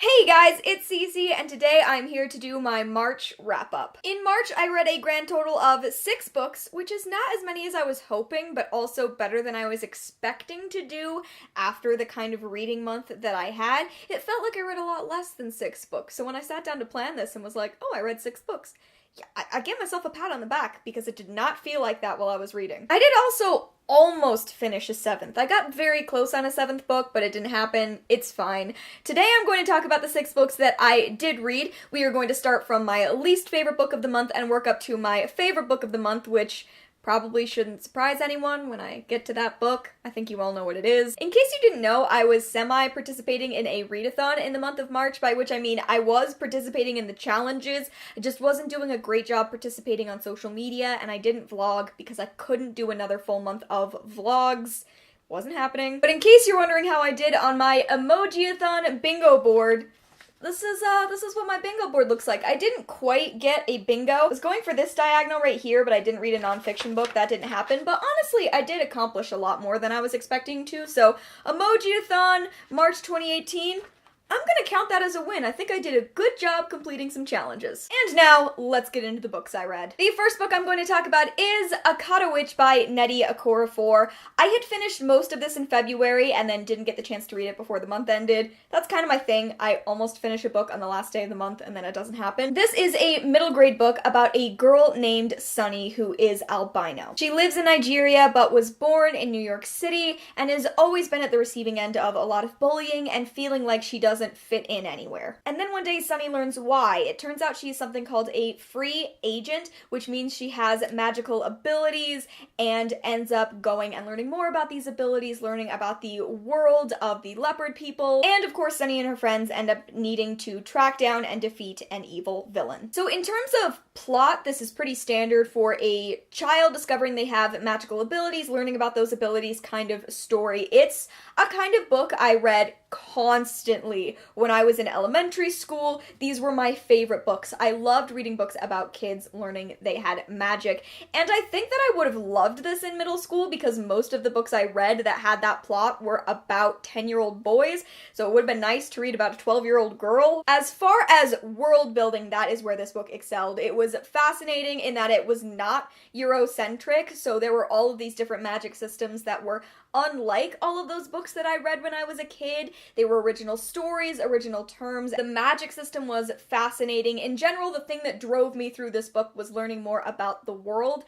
Hey guys, it's Cece, and today I'm here to do my March wrap-up. In March, I read a grand total of 6 books, which is not as many as I was hoping, but also better than I was expecting to do after the kind of reading month that I had. It felt like I read a lot less than 6 books, so when I sat down to plan this and was like, oh, I read 6 books, yeah, I gave myself a pat on the back because it did not feel like that while I was reading. I did also almost finish a 7th. I got very close on a 7th book, but it didn't happen. It's fine. Today I'm going to talk about the 6 books that I did read. We are going to start from my least favorite book of the month and work up to my favorite book of the month, which probably shouldn't surprise anyone when I get to that book. I think you all know what it is. In case you didn't know, I was semi-participating in a readathon in the month of March, by which I mean I was participating in the challenges. I just wasn't doing a great job participating on social media, and I didn't vlog because I couldn't do another full month of vlogs. Wasn't happening. But in case you're wondering how I did on my emoji-a-thon bingo board, this is what my bingo board looks like. I didn't quite get a bingo. I was going for this diagonal right here, but I didn't read a nonfiction book. That didn't happen. But honestly, I did accomplish a lot more than I was expecting to. So, Emoji-a-thon, March 2018. I'm gonna count that as a win. I think I did a good job completing some challenges. And now, let's get into the books I read. The first book I'm going to talk about is Akata by Nnedi Okorafor. I had finished most of this in February and then didn't get the chance to read it before the month ended. That's kind of my thing. I almost finish a book on the last day of the month and then it doesn't happen. This is a middle grade book about a girl named Sunny who is albino. She lives in Nigeria but was born in New York City and has always been at the receiving end of a lot of bullying and feeling like she doesn't fit in anywhere. And then one day Sunny learns why. It turns out she's something called a free agent, which means she has magical abilities and ends up going and learning more about these abilities, learning about the world of the leopard people, and of course Sunny and her friends end up needing to track down and defeat an evil villain. So in terms of plot, this is pretty standard for a child discovering they have magical abilities, learning about those abilities kind of story. It's a kind of book I read constantly when I was in elementary school. These were my favorite books. I loved reading books about kids learning they had magic, and I think that I would have loved this in middle school because most of the books I read that had that plot were about 10-year-old boys, so it would have been nice to read about a 12-year-old girl. As far as world building, that is where this book excelled. It was fascinating in that it was not Eurocentric, so there were all of these different magic systems that were unlike all of those books that I read when I was a kid. They were original stories, original terms. The magic system was fascinating. In general, the thing that drove me through this book was learning more about the world.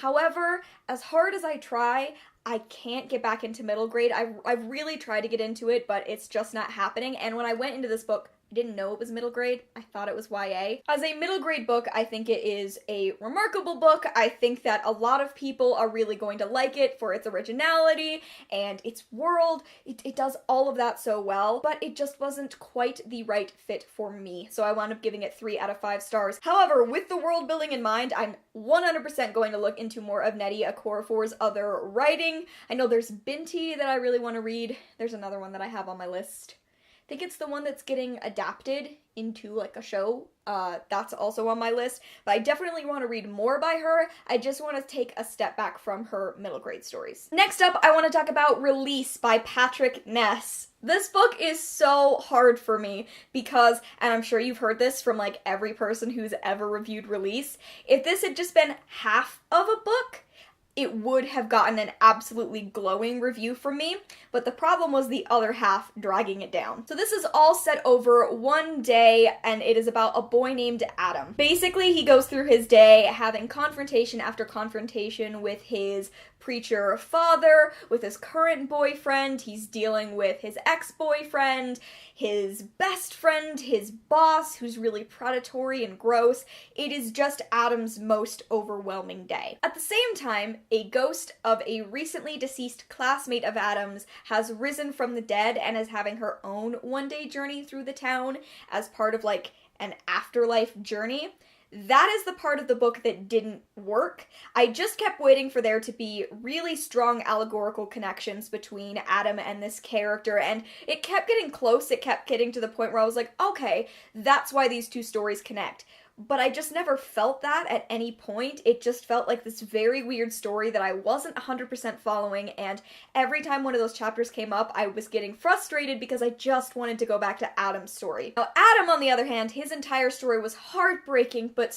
However, as hard as I try, I can't get back into middle grade. I've really tried to get into it, but it's just not happening. And when I went into this book, I didn't know it was middle grade. I thought it was YA. As a middle grade book, I think it is a remarkable book. I think that a lot of people are really going to like it for its originality and its world. It does all of that so well, but it just wasn't quite the right fit for me. So I wound up giving it 3 out of 5 stars. However, with the world building in mind, I'm 100% going to look into more of Nnedi Okorafor's other writing. I know there's Binti that I really want to read. There's another one that I have on my list. I think it's the one that's getting adapted into like a show. That's also on my list, but I definitely want to read more by her. I just want to take a step back from her middle grade stories. Next up, I want to talk about Release by Patrick Ness. This book is so hard for me because, and I'm sure you've heard this from like every person who's ever reviewed Release, if this had just been half of a book, it would have gotten an absolutely glowing review from me, but the problem was the other half dragging it down. So this is all set over one day, and it is about a boy named Adam. Basically, he goes through his day having confrontation after confrontation with his preacher father, with his current boyfriend. He's dealing with his ex-boyfriend, his best friend, his boss, who's really predatory and gross. It is just Adam's most overwhelming day. At the same time, a ghost of a recently deceased classmate of Adam's has risen from the dead and is having her own one-day journey through the town as part of like an afterlife journey. That is the part of the book that didn't work. I just kept waiting for there to be really strong allegorical connections between Adam and this character, and it kept getting close. It kept getting to the point where I was like, okay, that's why these two stories connect. but I just never felt that at any point. It just felt like this very weird story that I wasn't 100% following, and every time one of those chapters came up, I was getting frustrated because I just wanted to go back to Adam's story. Now, Adam, on the other hand, his entire story was heartbreaking, but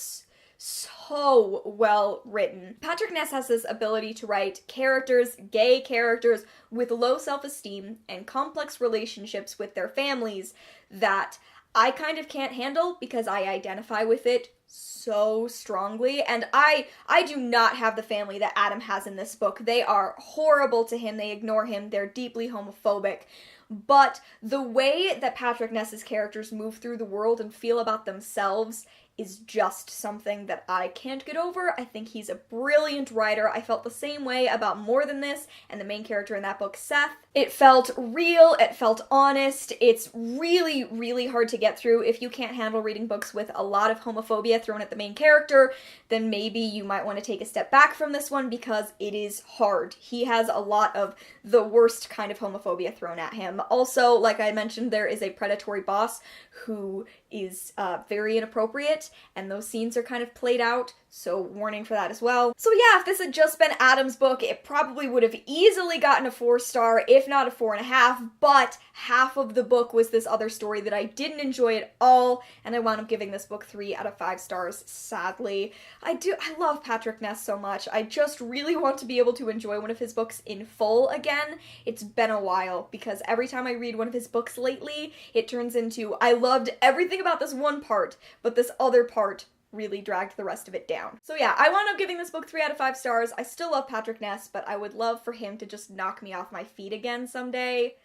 so well written. Patrick Ness has this ability to write characters, gay characters, with low self-esteem and complex relationships with their families that I kind of can't handle because I identify with it so strongly, and I do not have the family that Adam has in this book. They are horrible to him, they ignore him, they're deeply homophobic. But the way that Patrick Ness's characters move through the world and feel about themselves is just something that I can't get over. I think he's a brilliant writer. I felt the same way about More Than This and the main character in that book, Seth. It felt real, it felt honest. It's really, really hard to get through. If you can't handle reading books with a lot of homophobia thrown at the main character, then maybe you might want to take a step back from this one because it is hard. He has a lot of the worst kind of homophobia thrown at him. Also, like I mentioned, there is a predatory boss who is very inappropriate, and those scenes are kind of played out, so warning for that as well. So yeah, if this had just been Adam's book, it probably would have easily gotten a 4-star, if not a 4.5, but half of the book was this other story that I didn't enjoy at all, and I wound up giving this book 3 out of 5 stars, sadly. I love Patrick Ness so much. I just really want to be able to enjoy one of his books in full again. It's been a while, because every time I read one of his books lately, it turns into, I loved everything about this one part, but this other part really dragged the rest of it down. So yeah, I wound up giving this book 3 out of 5 stars. I still love Patrick Ness, but I would love for him to just knock me off my feet again someday.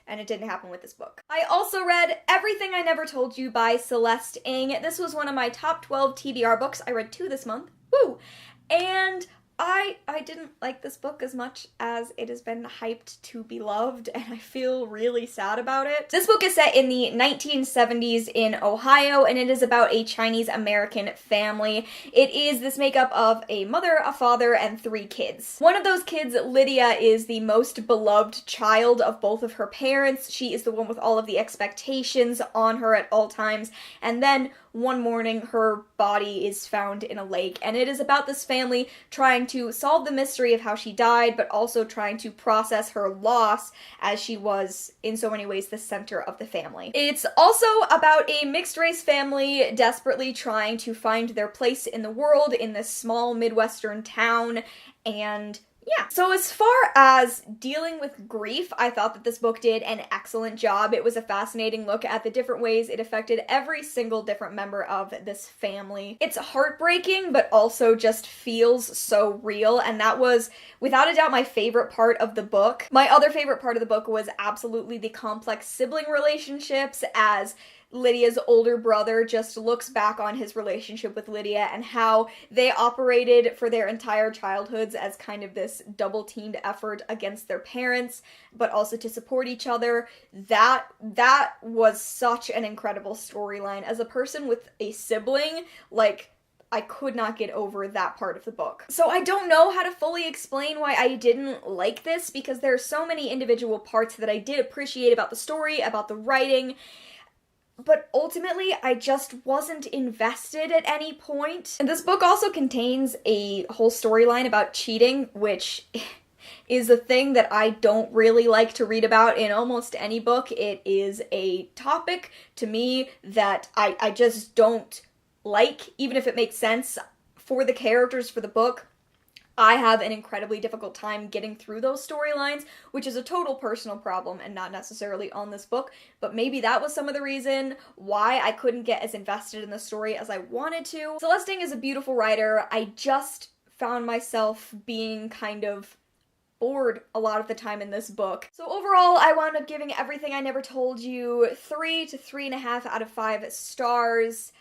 And it didn't happen with this book. I also read Everything I Never Told You by Celeste Ng. This was one of my top 12 TBR books. I read 2 this month. Woo! And I didn't like this book as much as it has been hyped to be loved, and I feel really sad about it. This book is set in the 1970s in Ohio, and it is about a Chinese-American family. It is this makeup of a mother, a father, and 3 kids. One of those kids, Lydia, is the most beloved child of both of her parents. She is the one with all of the expectations on her at all times, and then one morning her body is found in a lake, and it is about this family trying to solve the mystery of how she died, but also trying to process her loss as she was, in so many ways, the center of the family. It's also about a mixed-race family desperately trying to find their place in the world in this small Midwestern town, and yeah. So as far as dealing with grief, I thought that this book did an excellent job. It was a fascinating look at the different ways it affected every single different member of this family. It's heartbreaking, but also just feels so real, and that was, without a doubt, my favorite part of the book. My other favorite part of the book was absolutely the complex sibling relationships, as Lydia's older brother just looks back on his relationship with Lydia and how they operated for their entire childhoods as kind of this double-teamed effort against their parents, but also to support each other. That was such an incredible storyline. As a person with a sibling, like, I could not get over that part of the book. So I don't know how to fully explain why I didn't like this, because there are so many individual parts that I did appreciate about the story, about the writing, but ultimately, I just wasn't invested at any point. And this book also contains a whole storyline about cheating, which is a thing that I don't really like to read about in almost any book. It is a topic, to me, that I just don't like, even if it makes sense for the characters for the book. I have an incredibly difficult time getting through those storylines, which is a total personal problem and not necessarily on this book, but maybe that was some of the reason why I couldn't get as invested in the story as I wanted to. Celeste Ng is a beautiful writer. I just found myself being kind of bored a lot of the time in this book. So overall, I wound up giving Everything I Never Told You 3 to 3.5 out of 5 stars.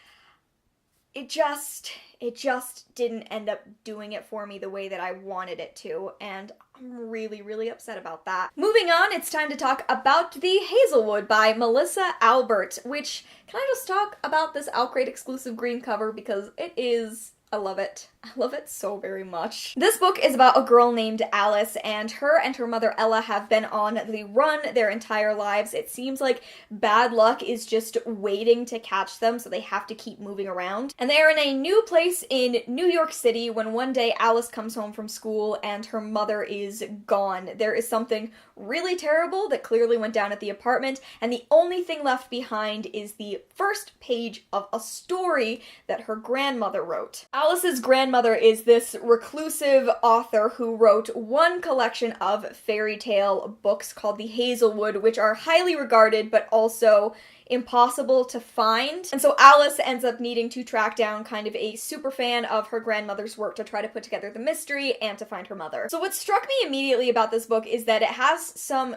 It just didn't end up doing it for me the way that I wanted it to, and I'm really, really upset about that. Moving on, it's time to talk about The Hazelwood by Melissa Albert, which, can I just talk about this Outgrade exclusive green cover, because it is I love it. I love it so very much. This book is about a girl named Alice, and her mother Ella have been on the run their entire lives. It seems like bad luck is just waiting to catch them, so they have to keep moving around. And they are in a new place in New York City when one day Alice comes home from school and her mother is gone. There is something really terrible that clearly went down at the apartment, and the only thing left behind is the first page of a story that her grandmother wrote. Alice's grandmother is this reclusive author who wrote one collection of fairy tale books called the Hazelwood, which are highly regarded but also impossible to find. And so Alice ends up needing to track down kind of a super fan of her grandmother's work to try to put together the mystery and to find her mother. So what struck me immediately about this book is that it has some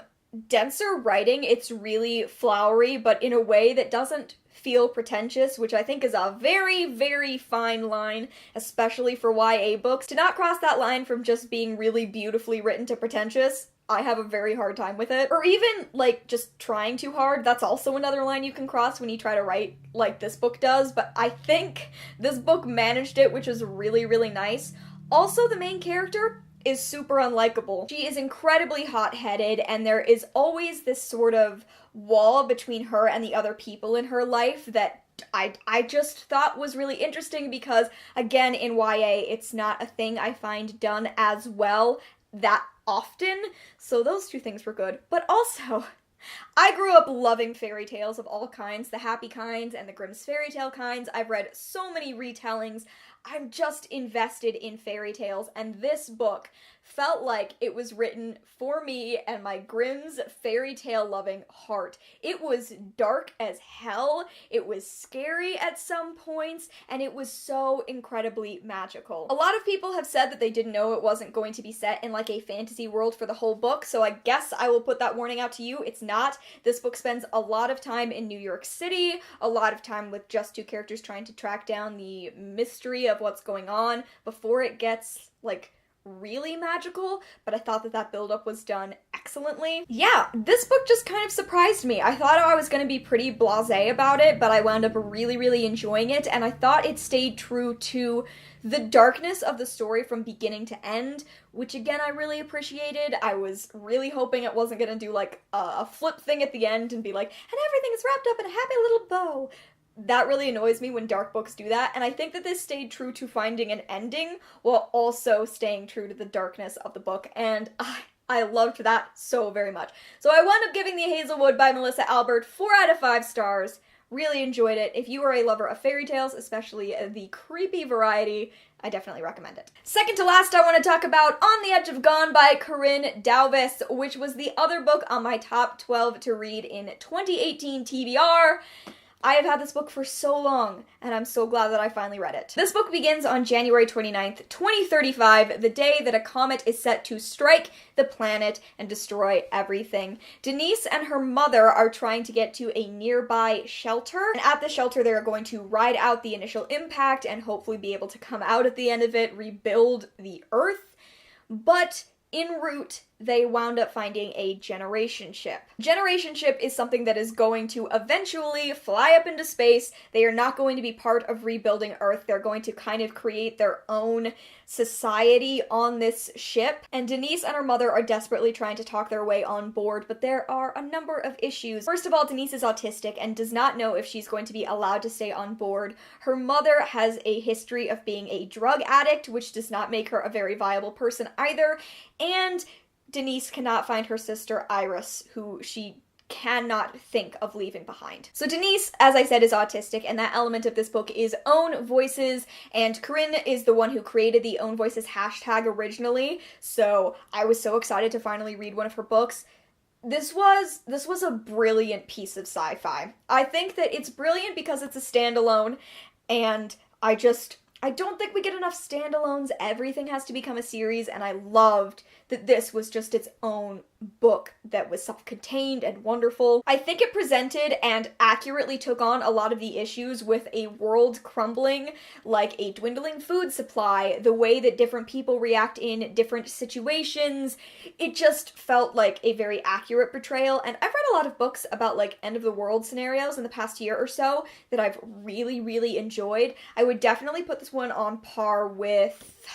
denser writing. It's really flowery, but in a way that doesn't feel pretentious, which I think is a very, very fine line, especially for YA books. To not cross that line from just being really beautifully written to pretentious, I have a very hard time with it. Or even, like, just trying too hard. That's also another line you can cross when you try to write like this book does, but I think this book managed it, which is really, really nice. Also, the main character is super unlikable. She is incredibly hot-headed, and there is always this sort of wall between her and the other people in her life that I just thought was really interesting because, again, in YA, it's not a thing I find done as well that often, so those two things were good. But also, I grew up loving fairy tales of all kinds, the happy kinds and the Grimm's fairy tale kinds. I've read so many retellings. I'm just invested in fairy tales, and this book felt like it was written for me and my Grimm's fairy tale loving heart. It was dark as hell, it was scary at some points, and it was so incredibly magical. A lot of people have said that they didn't know it wasn't going to be set in like a fantasy world for the whole book, so I guess I will put that warning out to you. It's not. This book spends a lot of time in New York City, a lot of time with just two characters trying to track down the mystery of what's going on before it gets, like, really magical, but I thought that build-up was done excellently. Yeah, this book just kind of surprised me. I thought I was going to be pretty blasé about it, but I wound up really, really enjoying it, and I thought it stayed true to the darkness of the story from beginning to end, which again I really appreciated. I was really hoping it wasn't going to do like a flip thing at the end and be like, and everything is wrapped up in a happy little bow. That really annoys me when dark books do that, and I think that this stayed true to finding an ending while also staying true to the darkness of the book, and I loved that so very much. So I wound up giving The Hazelwood by Melissa Albert 4 out of 5 stars. Really enjoyed it. If you are a lover of fairy tales, especially the creepy variety, I definitely recommend it. Second to last, I want to talk about On the Edge of Gone by Corinne Duyvis, which was the other book on my top 12 to read in 2018 TBR. I have had this book for so long, and I'm so glad that I finally read it. This book begins on January 29th, 2035, the day that a comet is set to strike the planet and destroy everything. Denise and her mother are trying to get to a nearby shelter, and at the shelter they are going to ride out the initial impact and hopefully be able to come out at the end of it, rebuild the Earth. But en route, they wound up finding a generation ship. Generation ship is something that is going to eventually fly up into space. They are not going to be part of rebuilding Earth. They're going to kind of create their own society on this ship. And Denise and her mother are desperately trying to talk their way on board, but there are a number of issues. First of all, Denise is autistic and does not know if she's going to be allowed to stay on board. Her mother has a history of being a drug addict, which does not make her a very viable person either. And Denise cannot find her sister Iris, who she cannot think of leaving behind. So Denise, as I said, is autistic, and that element of this book is Own Voices, and Corinne is the one who created the Own Voices hashtag originally, so I was so excited to finally read one of her books. This was a brilliant piece of sci-fi. I think that it's brilliant because it's a standalone, and I don't think we get enough standalones. Everything has to become a series, and I loved that this was just its own book that was self-contained and wonderful. I think it presented and accurately took on a lot of the issues with a world crumbling, like a dwindling food supply, the way that different people react in different situations. It just felt like a very accurate portrayal, and I've read a lot of books about like end of the world scenarios in the past year or so that I've really, really enjoyed. I would definitely put this one on par with,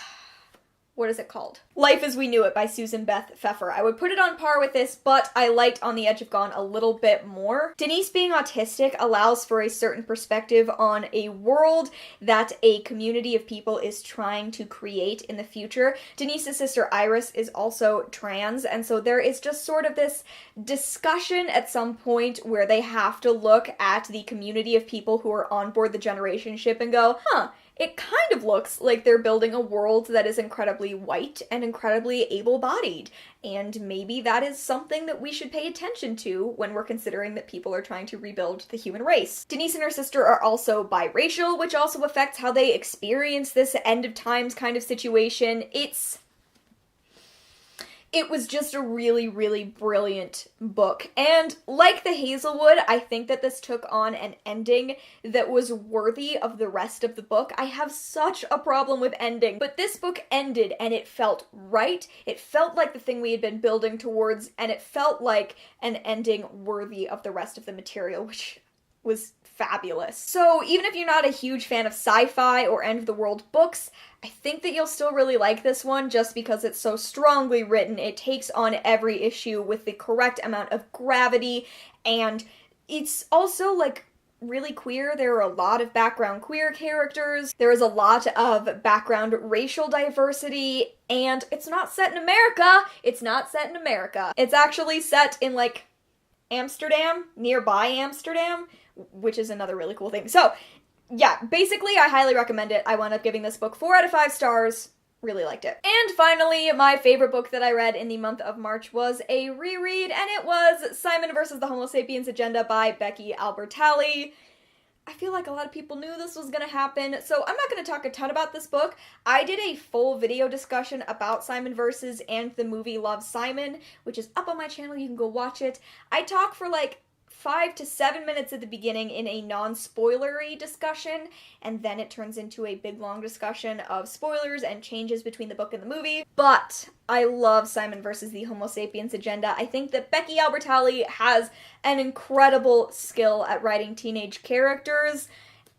what is it called? Life as We Knew It by Susan Beth Pfeffer. I would put it on par with this, but I liked On the Edge of Gone a little bit more. Denise being autistic allows for a certain perspective on a world that a community of people is trying to create in the future. Denise's sister Iris is also trans, and so there is just sort of this discussion at some point where they have to look at the community of people who are on board the generation ship and go, it kind of looks like they're building a world that is incredibly white and incredibly able-bodied, and maybe that is something that we should pay attention to when we're considering that people are trying to rebuild the human race. Denise and her sister are also biracial, which also affects how they experience this end of times kind of situation. It was just a really, really brilliant book. And like the Hazelwood, I think that this took on an ending that was worthy of the rest of the book. I have such a problem with ending, but this book ended and it felt right. It felt like the thing we had been building towards, and it felt like an ending worthy of the rest of the material, which was fabulous. So even if you're not a huge fan of sci-fi or end-of-the-world books, I think that you'll still really like this one just because it's so strongly written. It takes on every issue with the correct amount of gravity, and it's also, like, really queer. There are a lot of background queer characters. There is a lot of background racial diversity, and it's not set in America. It's not set in America. It's actually set in, like, Amsterdam, nearby Amsterdam, which is another really cool thing. So, yeah, basically I highly recommend it. I wound up giving this book 4 out of 5 stars. Really liked it. And finally, my favorite book that I read in the month of March was a reread, and it was Simon vs. the Homo Sapiens Agenda by Becky Albertalli. I feel like a lot of people knew this was gonna happen, so I'm not gonna talk a ton about this book. I did a full video discussion about Simon vs. and the movie Love, Simon, which is up on my channel. You can go watch it. I talk for like 5 to 7 minutes at the beginning in a non-spoilery discussion, and then it turns into a big long discussion of spoilers and changes between the book and the movie. But I love Simon vs. the Homo Sapiens Agenda. I think that Becky Albertalli has an incredible skill at writing teenage characters,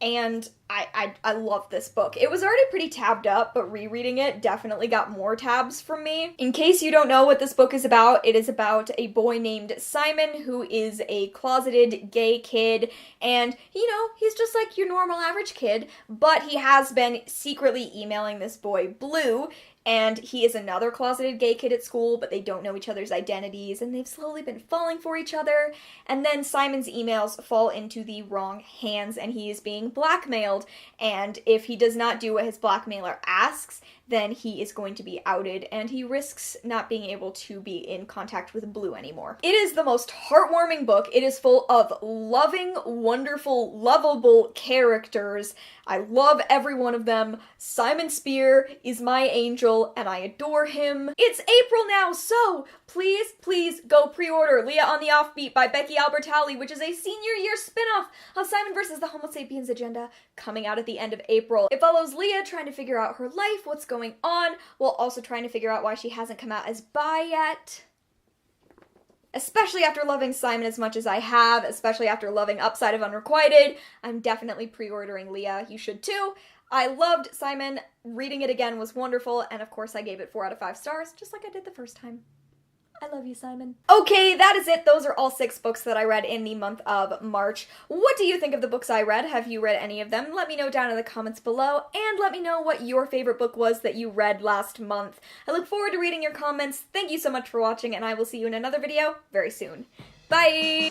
and I love this book. It was already pretty tabbed up, but rereading it definitely got more tabs from me. In case you don't know what this book is about, it is about a boy named Simon who is a closeted gay kid, and, you know, he's just like your normal average kid, but he has been secretly emailing this boy, Blue, and he is another closeted gay kid at school, but they don't know each other's identities, and they've slowly been falling for each other, and then Simon's emails fall into the wrong hands, and he is being blackmailed, and if he does not do what his blackmailer asks, then he is going to be outed, and he risks not being able to be in contact with Blue anymore. It is the most heartwarming book. It is full of loving, wonderful, lovable characters. I love every one of them. Simon Spear is my angel, and I adore him. It's April now, so please, please go pre-order Leah on the Offbeat by Becky Albertalli, which is a senior year spin-off of Simon vs. the Homo Sapiens Agenda, coming out at the end of April. It follows Leah trying to figure out her life, what's going on, while also trying to figure out why she hasn't come out as bi yet. Especially after loving Simon as much as I have, especially after loving Upside of Unrequited, I'm definitely pre-ordering Leah. You should too. I loved Simon. Reading it again was wonderful, and of course I gave it 4 out of 5 stars, just like I did the first time. I love you, Simon. Okay, that is it. Those are all 6 books that I read in the month of March. What do you think of the books I read? Have you read any of them? Let me know down in the comments below, and let me know what your favorite book was that you read last month. I look forward to reading your comments. Thank you so much for watching, and I will see you in another video very soon. Bye!